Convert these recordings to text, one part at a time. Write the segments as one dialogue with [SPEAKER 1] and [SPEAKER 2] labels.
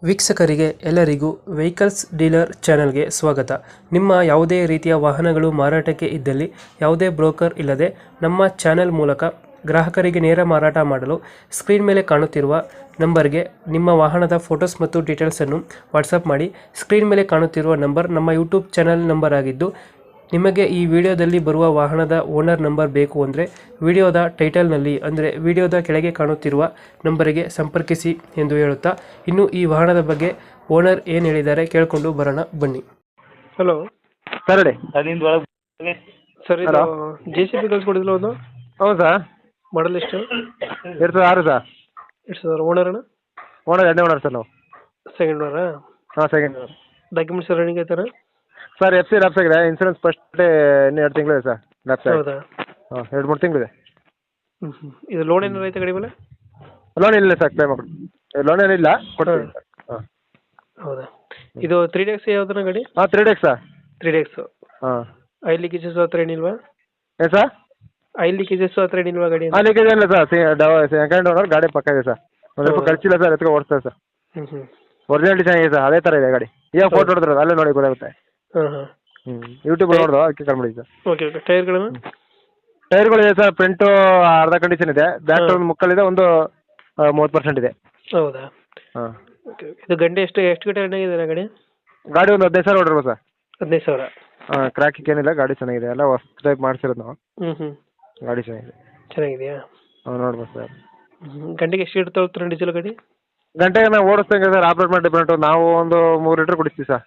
[SPEAKER 1] ವೀಕ್ಷಕರಿಗೆ ಎಲ್ಲರಿಗೂ vehicles dealer ಚಾನೆಲ್ಗೆ ಸ್ವಾಗತ. ನಿಮ್ಮ ಯಾವುದೇ ರೀತಿಯ ವಾಹನಗಳು ಮಾರಾಟಕ್ಕೆ ಇದ್ದಲ್ಲಿ ಯಾವುದೇ ಬ್ರೋಕರ್ ಇಲ್ಲದೆ ನಮ್ಮ ಚಾನೆಲ್ ಮೂಲಕ ಗ್ರಾಹಕರಿಗೆ ನೇರ ಮಾರಾಟ ಮಾಡಲು ಸ್ಕ್ರೀನ್ ಮೇಲೆ ಕಾಣುತ್ತಿರುವ ನಂಬರ್ಗೆ ನಿಮ್ಮ ವಾಹನದ ಫೋಟೋಸ್ ಮತ್ತು ಡೀಟೇಲ್ಸನ್ನು ವಾಟ್ಸಪ್ ಮಾಡಿ. ಸ್ಕ್ರೀನ್ ಮೇಲೆ ಕಾಣುತ್ತಿರುವ ನಂಬರ್ ನಮ್ಮ ಯೂಟ್ಯೂಬ್ ಚಾನೆಲ್ ನಂಬರ್ ಆಗಿದ್ದು, ನಿಮಗೆ ಈ ವಿಡಿಯೋದಲ್ಲಿ ಬರುವ ವಾಹನದ ಓನರ್ ನಂಬರ್ ಬೇಕು ಅಂದರೆ ವಿಡಿಯೋದ ಟೈಟಲ್ನಲ್ಲಿ ಅಂದರೆ ವಿಡಿಯೋದ ಕೆಳಗೆ ಕಾಣುತ್ತಿರುವ ನಂಬರಿಗೆ ಸಂಪರ್ಕಿಸಿ ಎಂದು ಹೇಳುತ್ತಾ, ಇನ್ನು ಈ ವಾಹನದ ಬಗ್ಗೆ ಓನರ್ ಏನು ಹೇಳಿದ್ದಾರೆ ಕೇಳಿಕೊಂಡು ಬರೋಣ ಬನ್ನಿ. ಹಲೋ
[SPEAKER 2] ಸರ್ ಹೇಳಿ.
[SPEAKER 1] ಸರ್, ಇದು JCB ಕಳಿಸ್ಕೊಡಿದ್ಲ ಒಂದು?
[SPEAKER 2] ಹೌದು ಸರ್.
[SPEAKER 1] ಮಾಡಲ್ ಎಷ್ಟು?
[SPEAKER 2] 2006 ಸರ್.
[SPEAKER 1] 2000. ಓನರ್ ಅಣ್ಣ?
[SPEAKER 2] ಓನರ್ ಎರಡನೇ ಓನರ್ ಸರ್ ನಾವು.
[SPEAKER 1] ಸೆಕೆಂಡ್ ಓನರಾ?
[SPEAKER 2] ಹಾಂ, ಸೆಕೆಂಡ್ ಓನರ್.
[SPEAKER 1] ಡಾಕ್ಯುಮೆಂಟ್ಸ್ ರನ್ನಿಂಗ್ ಐತಾರ?
[SPEAKER 2] ಸರ್ FC ಲ್ಯಾಪ್ಸ್ ಆಗಿದೆ. ಇನ್ಸೂರೆನ್ಸ್ ಫಸ್ಟ್ ಇನ್ನೂ 2 ತಿಂಗಳಿದೆ ಸರ್. ಲ್ಯಾಪ್ಸ್ ಆಗಿದೆ.
[SPEAKER 1] ಹೌದಾ?
[SPEAKER 2] ಹಾಂ, 2-3 ತಿಂಗಳಿದೆ.
[SPEAKER 1] ಇದು ಲೋನ್ ಏನಾರು ಐತೆ ಗಾಡಿ ಮೇಲೆ?
[SPEAKER 2] ಲೋನ್ ಇಲ್ಲ ಸರ್, ಕ್ಲೇಮ್ ಮಾಡಿ. ಲೋನ್ ಏನಿಲ್ಲ, ಕೊಡ್ತೀವಿ ಸರ್. ಹಾಂ.
[SPEAKER 1] ಹೌದಾ? ಇದು 3 ಡೇಸ್ ಯಾವ್ದನ ಗಾಡಿ?
[SPEAKER 2] ಹಾಂ, 3 ಡೇಸ್ ಸರ್.
[SPEAKER 1] 3 ಡೇಸ್.
[SPEAKER 2] ಹಾಂ.
[SPEAKER 1] ಆಯಿಲ್ ಲೀಕೇಜಸ್ ಹತ್ರ ಏನಿಲ್ವಾ?
[SPEAKER 2] ಏನು ಸರ್?
[SPEAKER 1] ಆಯಿಲ್ ಲೀಕೇಜಸ್ ಹತ್ರ ಏನಿಲ್ವಾ ಗಾಡಿ?
[SPEAKER 2] ಹಾಂ, ಲೀಕೇಜ್ ಏನಿಲ್ಲ ಸರ್. ಸೆಕೆಂಡ್ ಓನರ್, ಗಾಡಿ ಪಕ್ಕ ಇದೆ ಸರ್. ಒಂದು ಸ್ವಲ್ಪ ಖರ್ಚಿಲ್ಲ ಸರ್, ಎತ್ಕೊ ಓಡಿಸ್ತೇವೆ ಸರ್. ಒರಿಜಿನಾಲಿಟಿ ಚೆನ್ನಾಗಿದೆ ಸರ್, ಅದೇ ಥರ ಇದೆ ಗಾಡಿ. ಈಗ ಫೋಟೋ ಹೊಡೆದ್ರೆ ಅಲ್ಲೇ ನೋಡಿ ಗೊತ್ತಾಗುತ್ತೆ.
[SPEAKER 1] ಹಾಂ.
[SPEAKER 2] ಯೂಟ್ಯೂಬ್ ನೋಡ್ದು ಅದಕ್ಕೆ ಕಾಲ್ ಮಾಡಿದ್ದೆ ಸರ್.
[SPEAKER 1] ಓಕೆ. ಟೈರ್ಗಳನ್ನು?
[SPEAKER 2] ಟೈರ್ಗಳು ಇದೆ ಸರ್. ಫ್ರಂಟು ಅರ್ಧ ಕಂಡೀಷನ್ ಇದೆ. ಬ್ಯಾಕ್ ಒಂದು ಮುಕ್ಕಲಿದೆ, ಒಂದು 30% ಇದೆ.
[SPEAKER 1] ಹೌದಾ?
[SPEAKER 2] ಹಾಂ.
[SPEAKER 1] ಓಕೆ. ಇದು ಗಂಟೆ ಎಷ್ಟು ಗಂಟೆ ರನ್ನಾಗಿದೆ ಗಾಡಿ?
[SPEAKER 2] ಗಾಡಿ ಒಂದು 15,000 ಹೊಡಿರ್ಬೋದು ಸರ್.
[SPEAKER 1] 15,000?
[SPEAKER 2] ಹಾಂ, ಕ್ರ್ಯಾಕಿಂಗ್ ಏನಿಲ್ಲ, ಗಾಡಿ ಚೆನ್ನಾಗಿದೆ. ಎಲ್ಲ ಹೊಸ ಟೈಪ್ ಮಾಡಿಸಿರೋದು ನಾವು. ಗಾಡಿ ಚೆನ್ನಾಗಿದೆ.
[SPEAKER 1] ಚೆನ್ನಾಗಿದೆಯಾ?
[SPEAKER 2] ಹಾಂ, ನೋಡ್ಬೋದು ಸರ್.
[SPEAKER 1] ಗಂಟೆಗೆ ಎಷ್ಟು ಲೀಟರ್ ತಗೊಳ್ತಾರೆ ಡೀಸೆಲ್ ಗಾಡಿ?
[SPEAKER 2] ಗಂಟೆಗೆ ನಾವು ಓಡಿಸ್ದಂಗೆ ಸರ್, ಆಪ್ರೇಟ್ ಮಾಡಿ ಡಿಫ್ರೆಂಟು. ನಾವು ಒಂದು 3 ಲೀಟ್ರ್ ಕುಡಿಸ್ತೀವಿ ಸರ್.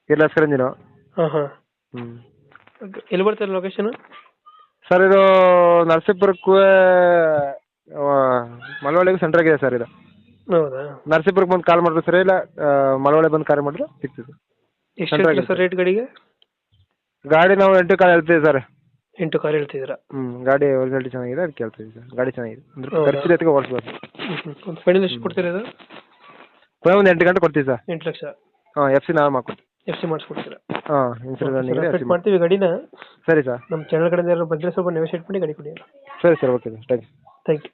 [SPEAKER 2] ಕಿರ್ಲಸ್ಕರ್ ಇಂಜಿನು.
[SPEAKER 1] ಹಾಂ. ಎಲ್ಲಿ ಬರ್ತಾರೆ ಲೊಕೇಶನ್?
[SPEAKER 2] ಸರ್, ಇದು ನರಸೀಪುರಕ್ಕೂ ಮಳವಳ್ಳಿಗೂ ಸೆಂಟ್ರಾಗಿದೆ ಸರ್ ಇದು.
[SPEAKER 1] ಹೌದಾ?
[SPEAKER 2] ನರಸೀಪುರಕ್ಕೆ ಬಂದು ಕಾಲ್ ಮಾಡಿದ್ರು ಸರ್, ಇಲ್ಲ ಮಳವಳ್ಳಿ ಬಂದು ಕಾಲ್ ಮಾಡಿದ್ರು ಸಿಗ್ತದೆ.
[SPEAKER 1] ಎಷ್ಟು ಸರ್ ರೇಟ್ ಗಾಡಿಗೆ?
[SPEAKER 2] ಗಾಡಿ ನಾವು 8 ಕಾಲ್ ಹೇಳ್ತೀವಿ ಸರ್.
[SPEAKER 1] 8 ಕಾಲ್ ಹೇಳ್ತಿದ್ದೀರಾ?
[SPEAKER 2] ಗಾಡಿ ಒರಿಜಿನಾಲಿಟಿ ಚೆನ್ನಾಗಿದೆ, ಅದಕ್ಕೆ ಕೇಳ್ತೀವಿ ಸರ್. ಗಾಡಿ ಚೆನ್ನಾಗಿದೆ ಅಂದ್ರೆ ಖರ್ಚಿಗೆ ಎತ್ತಿಗೆ ಓಡಿಸ್ಬೋದು.
[SPEAKER 1] ಒಂದು ಫೈನಲ್ ಎಷ್ಟು ಕೊಡ್ತೀರಾ ಇದು?
[SPEAKER 2] ಒಂದು 8 ಗಂಟೆ ಕೊಡ್ತೀವಿ ಸರ್.
[SPEAKER 1] 8 ಲಕ್ಷ?
[SPEAKER 2] ಹಾಂ, FC ನಾವು ಮಾಡ್ಕೊಡ್ತೀವಿ.
[SPEAKER 1] FC ಮಾಡಿಸ್ಕೊಡ್ತೀರಾ?
[SPEAKER 2] ಹಾಂ, ಇನ್ಸೂರೆನ್ಸ್
[SPEAKER 1] ಮಾಡ್ತೀವಿ ಗಾಡಿನ.
[SPEAKER 2] ಸರಿ ಸರ್.
[SPEAKER 1] ನಮ್ಮ ಚಾನಲ್ ಕಡೆಯಿಂದ ಯಾರು ಬಂದರೆ ಸ್ವಲ್ಪ ನೆಗೋಷಿಯೇಟ್ ಮಾಡಿ ಗಾಡಿ ಕೊಡಿ.
[SPEAKER 2] ಸರಿ sir, okay sir. Thank you.
[SPEAKER 1] Thank you.